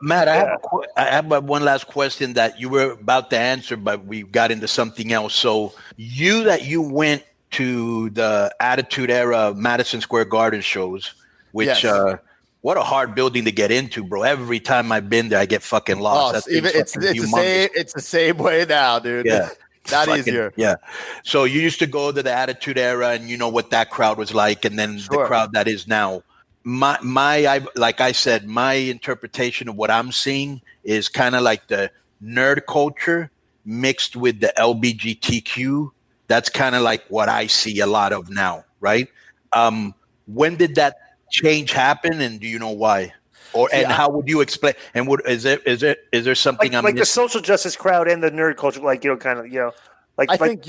Matt, I have one last question that you were about to answer, but we got into something else. So you went to the Attitude Era Madison Square Garden shows, which Yes. what a hard building to get into, bro. Every time I've been there, I get fucking lost. It's the same way now, dude. Yeah. Not easier. Yeah. So you used to go to the Attitude Era, and you know what that crowd was like, and then the crowd that is now. Like I said, my interpretation of what I'm seeing is kind of like the nerd culture mixed with the LGBTQ. That's kind of like what I see a lot of now, right? When did that change happen, and do you know why? How would you explain? And is there something like the social justice crowd and the nerd culture, like I think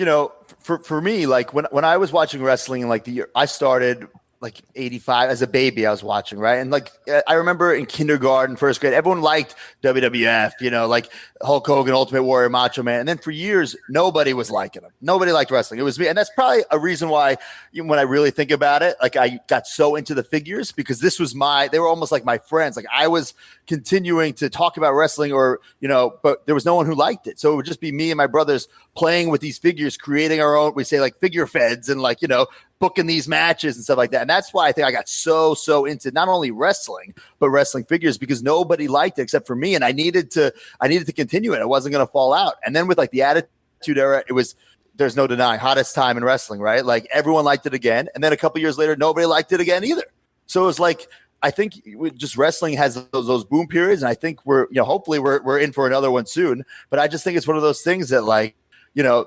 for me, like when I was watching wrestling in like the year I started. Like 85 as a baby, I was watching, right? And like I remember in kindergarten, first grade, everyone liked WWF, like Hulk Hogan, Ultimate Warrior, Macho Man. And then for years, nobody was liking them. Nobody liked wrestling. It was me. And that's probably a reason why, when I really think about it, like I got so into the figures because they were almost like my friends. Like I was continuing to talk about wrestling but there was no one who liked it. So it would just be me and my brothers playing with these figures, creating our own, we say like figure feds and like, booking these matches and stuff like that. And that's why I think I got so into not only wrestling, but wrestling figures because nobody liked it except for me. And I needed to continue it. I wasn't going to fall out. And then with like the Attitude Era, there's no denying hottest time in wrestling, right? Like everyone liked it again. And then a couple years later, nobody liked it again either. So it was like, I think just wrestling has those boom periods. And I think hopefully we're in for another one soon. But I just think it's one of those things that like,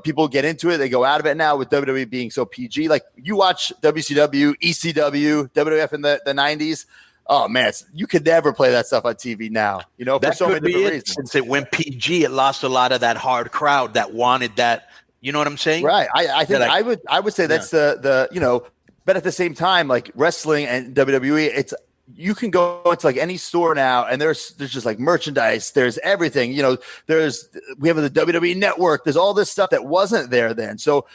people get into it. They go out of it now with WWE being so PG. Like you watch WCW, ECW, WWF in the 90s. Oh, man, you could never play that stuff on TV now, for so many different reasons. Since it went PG, it lost a lot of that hard crowd that wanted that. You know what I'm saying? Right. I think I would say that's but at the same time, like wrestling and WWE, you can go into like any store now and there's just like merchandise. There's everything, we have the WWE network. There's all this stuff that wasn't there then. So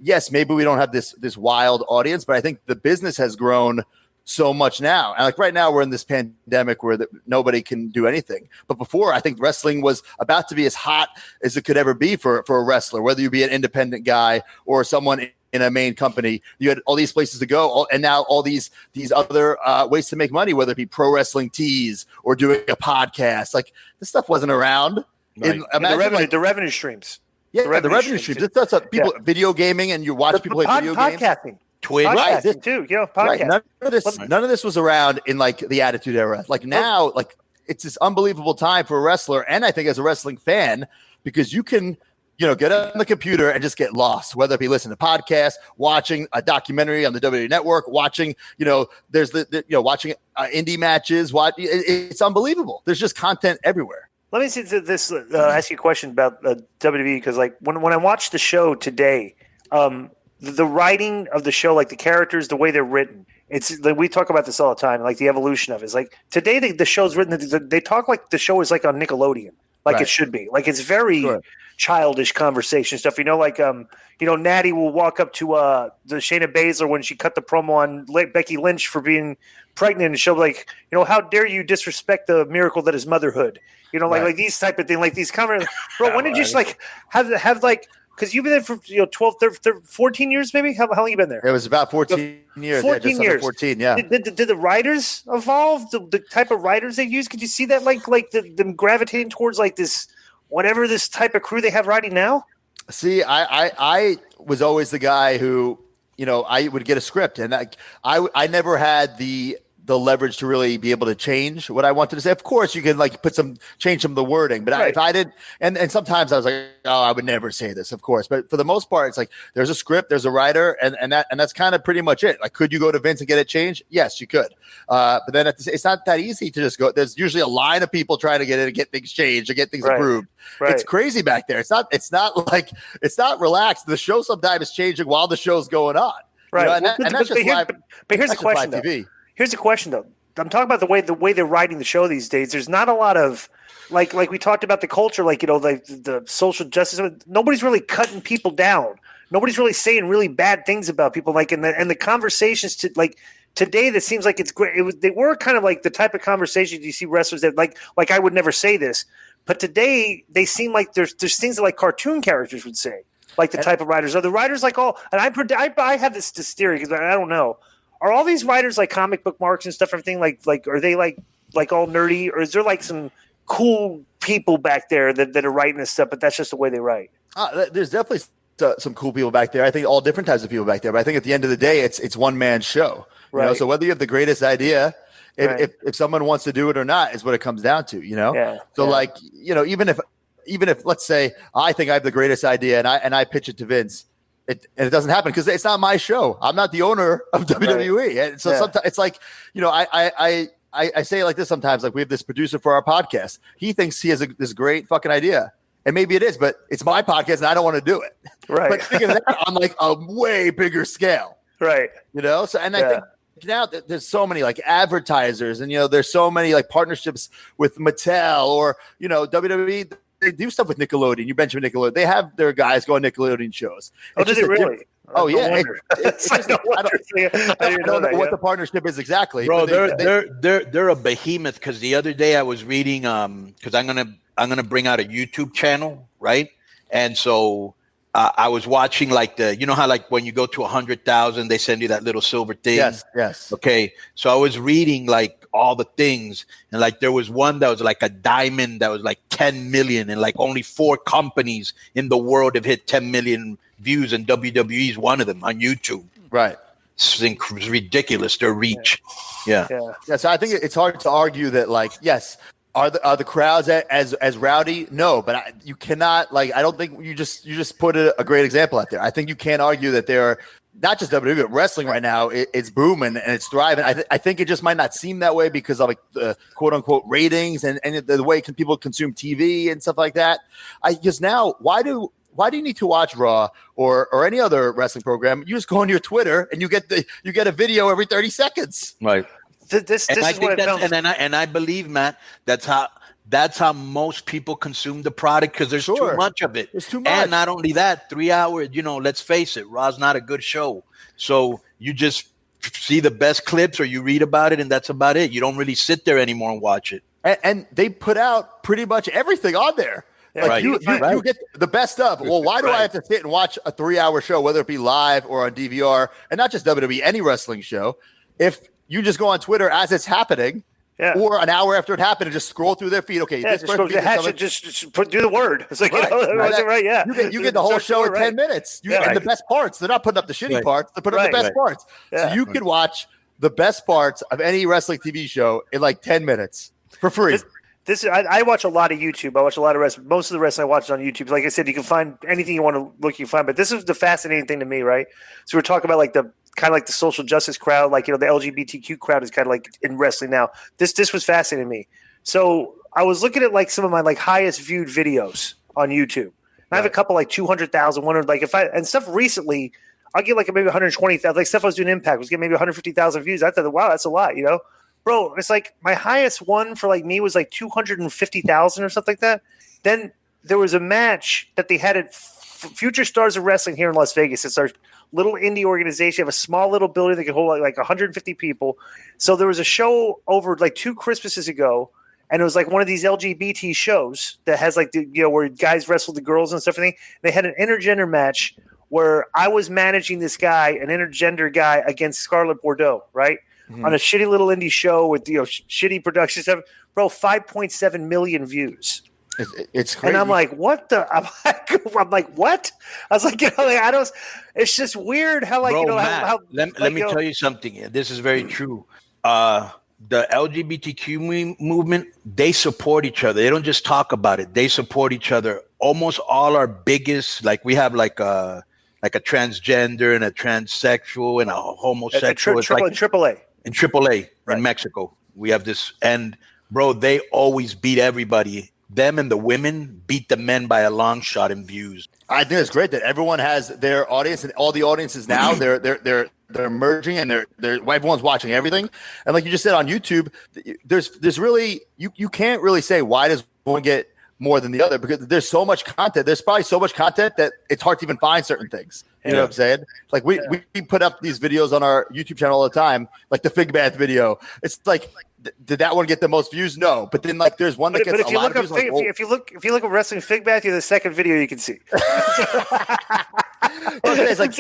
yes, maybe we don't have this wild audience, but I think the business has grown so much now. And like right now we're in this pandemic where nobody can do anything. But before I think wrestling was about to be as hot as it could ever be for a wrestler, whether you be an independent guy or someone in a main company. You had all these places to go, and now all these other ways to make money, whether it be pro wrestling tees or doing a podcast. Like this stuff wasn't around. Right. The revenue streams. Yeah, the revenue streams. That's what people video gaming, and you watch people play video games. Podcasting. Twitch, right? Too, podcast. Right. None of this was around in like the Attitude Era. Like now, like it's this unbelievable time for a wrestler, and I think as a wrestling fan, because you can. Get on the computer and just get lost, whether it be listening to podcasts, watching a documentary on the WWE Network, watching, there's watching indie matches. It's unbelievable. There's just content everywhere. Let me see this. Ask you a question about WWE because, like, when I watched the show today, the writing of the show, like the characters, the way they're written, it's like we talk about this all the time, like the evolution of it. It's like today the show's written. They talk like the show is like on Nickelodeon, like it should be. Like it's very. Sure. Childish conversation stuff, like Natty will walk up to the Shayna Baszler when she cut the promo on Becky Lynch for being pregnant, and she'll be like, how dare you disrespect the miracle that is motherhood, like these type of thing, like these conversations. Bro, when did you just like have like because you've been there for 12, 13, 14 years maybe? How long you been there? It was about 14 years. 14 years. 14, yeah. Did the writers evolve? The type of writers they use? Could you see that like them gravitating towards like this? Whatever this type of crew they have riding now? See, I was always the guy who, I would get a script and I never had the leverage to really be able to change what I wanted to say. Of course, you can like change some of the wording, but if I did, and sometimes I was like, oh, I would never say this, of course. But for the most part, it's like there's a script, there's a writer, and that's kind of pretty much it. Like, could you go to Vince and get it changed? Yes, you could. But then it's not that easy to just go. There's usually a line of people trying to get in and get things changed or get things approved. Right. It's crazy back there. It's not relaxed. The show sometimes is changing while the show's going on. Right. And that's just live. But here's the question, though. Here's the question, though. I'm talking about the way they're writing the show these days. There's not a lot of like we talked about the culture, like the social justice. Nobody's really cutting people down. Nobody's really saying really bad things about people. Like and the conversations to today that seems like it's great. They were kind of like the type of conversations you see wrestlers that like I would never say this, but today they seem like there's things that like cartoon characters would say, like the type of writers. Are the writers like all? And I have this theory because I don't know. Are all these writers like comic book marks and stuff? Everything like are they like all nerdy, or is there like some cool people back there that are writing this stuff? But that's just the way they write. There's definitely some cool people back there. I think all different types of people back there. But I think at the end of the day, it's one man's show. Right. You know? So whether you have the greatest idea, if someone wants to do it or not, is what it comes down to. You know. Yeah. So like even if let's say I think I have the greatest idea and I pitch it to Vince. And it doesn't happen because it's not my show. I'm not the owner of WWE. Right. And so sometimes it's like, I say it like this sometimes, like we have this producer for our podcast. He thinks he has this great fucking idea. And maybe it is, but it's my podcast and I don't want to do it. Right. But thinking of that on like a way bigger scale. Right. So, and I think now there's so many like advertisers and, there's so many like partnerships with Mattel or, WWE. They do stuff with Nickelodeon. You mentioned Nickelodeon. They have their guys go on Nickelodeon shows. Oh, did it really? Oh, yeah. I don't know what the partnership is exactly. Bro, they're a behemoth because the other day I was reading because I'm gonna bring out a YouTube channel, right? And so I was watching like how like when you go to 100,000, they send you that little silver thing. Yes. Okay. So I was reading like all the things and like there was one that was like a diamond that was like 10 million and like only 4 companies in the world have hit 10 million views and WWE is one of them on YouTube. Right. It's ridiculous, their reach. Yeah. So I think it's hard to argue that like, yes, are the crowds as rowdy? No, but you cannot like. I don't think you just put a great example out there. I think you can't argue that they're not just WWE, but wrestling right now. It's booming and it's thriving. I think it just might not seem that way because of like the quote unquote ratings and the way people consume TV and stuff like that. Because now why do you need to watch Raw or any other wrestling program? You just go on your Twitter and you get a video every 30 seconds. Right. This is what it comes. And I believe, Matt, that's how most people consume the product because there's too much of it. There's too much. And not only that, 3 hours, let's face it, Raw's not a good show. So you just see the best clips or you read about it and that's about it. You don't really sit there anymore and watch it. And they put out pretty much everything on there. Like you get the best of. Well, why do I have to sit and watch a 3-hour show, whether it be live or on DVR, and not just WWE, any wrestling show, if you just go on Twitter as it's happening, or an hour after it happened and just scroll through their feed. Okay, this person just do the word. It's like you get the whole show in 10 minutes. And the best parts. They're not putting up the shitty parts. They're putting up the best parts. So you can watch the best parts of any wrestling TV show in like 10 minutes for free. I watch a lot of YouTube. I watch a lot of wrestling. Most of the wrestling I watch is on YouTube. Like I said, you can find anything you want to look, you can find. But this is the fascinating thing to me, right? So we're talking about like the kind of like the social justice crowd, like the LGBTQ crowd is kind of like in wrestling now. This was fascinating to me. So I was looking at like some of my like highest viewed videos on YouTube. I have a couple like 200,000, like and stuff recently. I'll get like maybe 120,000. Like stuff I was doing Impact was getting maybe 150,000 views. I thought, wow, that's a lot, Bro, it's like my highest one for like me was like 250,000 or something like that. Then there was a match that they had at Future Stars of Wrestling here in Las Vegas. It's our little indie organization. You have a small little building that can hold like 150 people. So there was a show over like 2 Christmases ago, and it was like one of these LGBT shows that has like where guys wrestle the girls and stuff. They had an intergender match where I was managing this guy, an intergender guy, against Scarlett Bordeaux, right? Mm-hmm. On a shitty little indie show with shitty production stuff. Bro, 5.7 million views. It's crazy. And I'm like, what the? I'm like, what? I was like, I don't. It's just weird how like Bro, Matt, how. Let me tell you something. This is very true. The LGBTQ movement, they support each other. They don't just talk about it. They support each other. Almost all our biggest, like we have like a transgender and a transsexual and a homosexual. AAA. In AAA in Mexico, we have this, and bro, they always beat everybody. Them and the women beat the men by a long shot in views. I think it's great that everyone has their audience, and all the audiences now they're merging, and everyone's watching everything. And like you just said on YouTube, there's really you can't really say why does one get more than the other because there's so much content. There's probably so much content that it's hard to even find certain things. You know what I'm saying? Like we put up these videos on our YouTube channel all the time, like the fig bath video. It's like, did that one get the most views? No, but then like there's one that gets a lot of views. If you look at wrestling fig bath, you're the second video you can see. It's like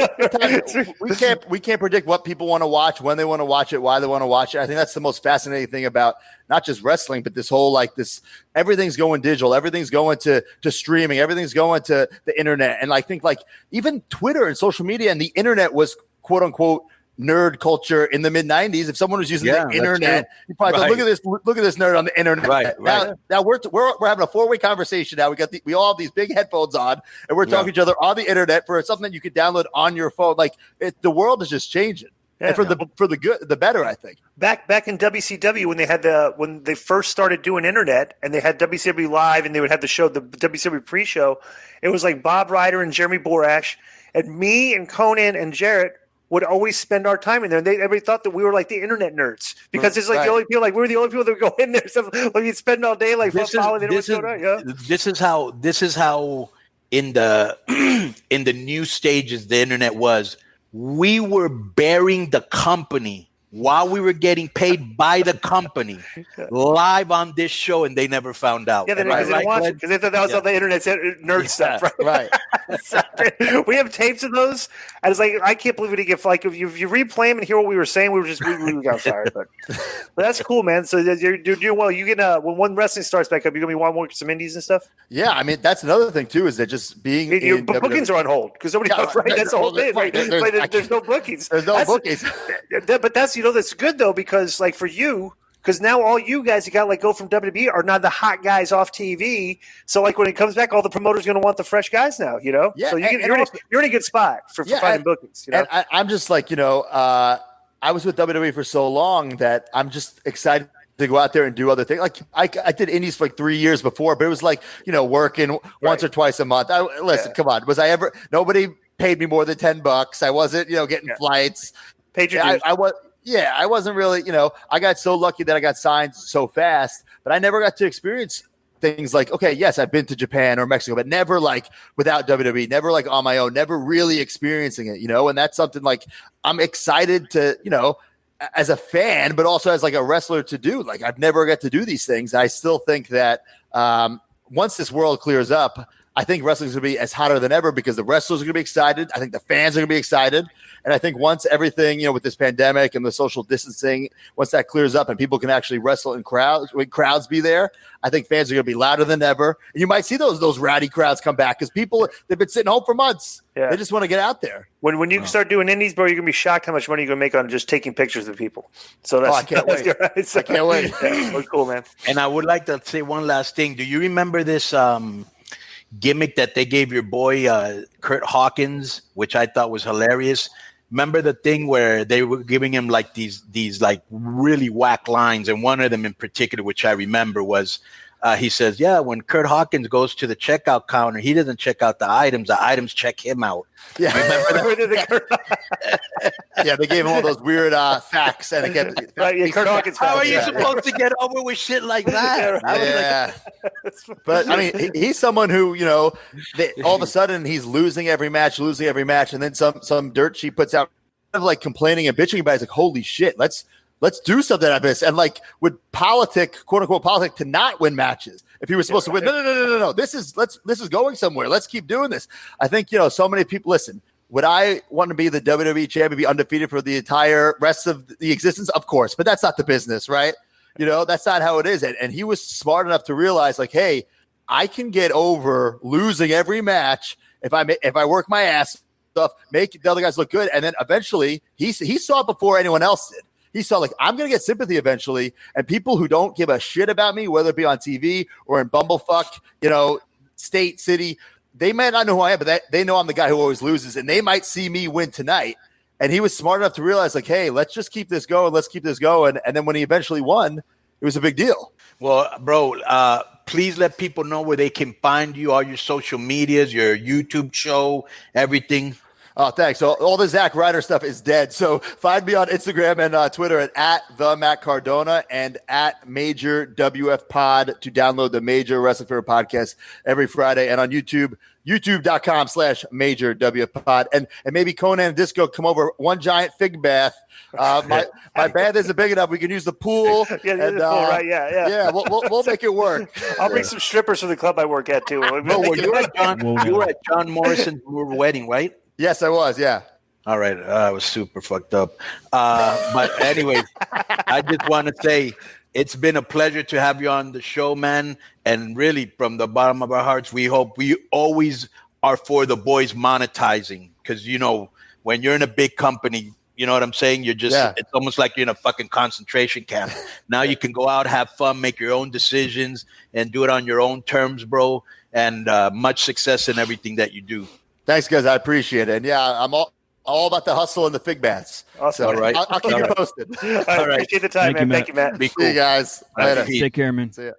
we can't predict what people want to watch, when they want to watch it, why they want to watch it. I think that's the most fascinating thing about not just wrestling, but this whole like this everything's going digital, everything's going to streaming, everything's going to the internet. And I think like even Twitter and social media and the internet was quote unquote nerd culture in the mid 90s. If someone was using the internet, you probably thought, look at this nerd on the internet. Right. Now we're having a 4-way conversation now. We all have these big headphones on and we're talking to each other on the internet for something that you could download on your phone. Like the world is just changing. And for the good, the better, I think. Back in WCW when they first started doing internet and they had WCW Live and they would have the show, the WCW pre-show, it was like Bob Ryder and Jeremy Borash and me and Konnan and Jarrett would always spend our time in there. And everybody thought that we were like the internet nerds because it's like the only people, like we were the only people that would go in there. So like you'd spend all day like following it. This is how in the new stages the internet was. We were bearing the company while we were getting paid by the company live on this show, and they never found out. Yeah, they didn't watch it because they thought that was all the internet nerd stuff, right? So, we have tapes of those, and it's like I can't believe we didn't get like if you replay them and hear what we were saying, we got fired. But that's cool, man. So you're doing well. You get when wrestling starts back up, you're gonna be wanting some indies and stuff. Yeah, I mean that's another thing too is that just being your bookings are on hold because nobody knows, right? That's the whole thing. Right? There's no bookings. There's no bookings. But that's that's good though because like for you. Because now all you guys you got like go from WWE are now the hot guys off TV. So like when it comes back, all the promoters are going to want the fresh guys now. You know, so you're in a good spot for finding bookings. You know, and I'm just like I was with WWE for so long that I'm just excited to go out there and do other things. Like I did indies for like 3 years before, but it was like working once or twice a month. Come on, was I ever? Nobody paid me more than $10. I wasn't getting flights. Paid your dues. I was. Yeah, I wasn't really, I got so lucky that I got signed so fast, but I never got to experience things like, okay, yes, I've been to Japan or Mexico, but never like without WWE, never like on my own, never really experiencing it, and that's something like I'm excited to, as a fan, but also as like a wrestler to do. Like I've never got to do these things. I still think that once this world clears up, I think wrestling's going to be as hotter than ever because the wrestlers are going to be excited. I think the fans are going to be excited. And I think once everything, with this pandemic and the social distancing, once that clears up and people can actually wrestle in crowds, when crowds be there, I think fans are going to be louder than ever. And you might see those rowdy crowds come back because people, they've been sitting home for months. Yeah. They just want to get out there. When you start doing indies, bro, you're going to be shocked how much money you're going to make on just taking pictures of people. So that's, I can't wait. I can't wait. Yeah, cool, man. And I would like to say one last thing. Do you remember this gimmick that they gave your boy Kurt Hawkins, which I thought was hilarious? Remember the thing where they were giving him like these like really whack lines, and one of them in particular, which I remember, was he says, "Yeah, when Kurt Hawkins goes to the checkout counter, he doesn't check out the items check him out." Yeah, yeah, they gave him all those weird facts, and again, Kurt Hawkins. How are you supposed to get over with shit like that? Yeah, but I mean, he's someone who all of a sudden he's losing every match, and then some dirt sheet puts out like complaining and bitching about it. It's like, holy shit, let's do something out of this. And like would quote unquote politic to not win matches. If he was supposed to win, no. This is going somewhere. Let's keep doing this. I think, so many people listen. Would I want to be the WWE champion, be undefeated for the entire rest of the existence? Of course, but that's not the business, right? That's not how it is. And he was smart enough to realize like, hey, I can get over losing every match if I work my ass off, make the other guys look good. And then eventually he saw it before anyone else did. He saw like, I'm going to get sympathy eventually. And people who don't give a shit about me, whether it be on TV or in bumblefuck, state, city, they might not know who I am, but they know I'm the guy who always loses. And they might see me win tonight. And he was smart enough to realize like, hey, let's just keep this going. Let's keep this going. And then when he eventually won, it was a big deal. Well, bro, please let people know where they can find you, all your social medias, your YouTube show, everything. Oh, thanks. So all the Zack Ryder stuff is dead. So find me on Instagram and Twitter at the Matt Cardona and at Major WF Pod to download the Major Wrestling Fever podcast every Friday, and on YouTube, youtube.com/Major WF Pod. And maybe Konnan and Disco come over one giant fig bath. My bath isn't big enough. We can use the pool. Yeah, the pool, right? Yeah. We'll make it work. I'll bring some strippers from the club I work at too. You were at John Morrison's wedding, right? Yes, I was. Yeah. All right. I was super fucked up. But anyways, I just want to say it's been a pleasure to have you on the show, man. And really, from the bottom of our hearts, we hope we always are for the boys monetizing. Because, you know, when you're in a big company, you know what I'm saying? You're just, It's almost like you're in a fucking concentration camp. Now you can go out, have fun, make your own decisions, and do it on your own terms, bro. And much success in everything that you do. Thanks, guys. I appreciate it. And yeah, I'm all about the hustle and the fig baths. Awesome. All right. I'll keep you posted. All right. Appreciate the time, man. Thank you, Matt. See you guys. Later. Take care, man. See ya.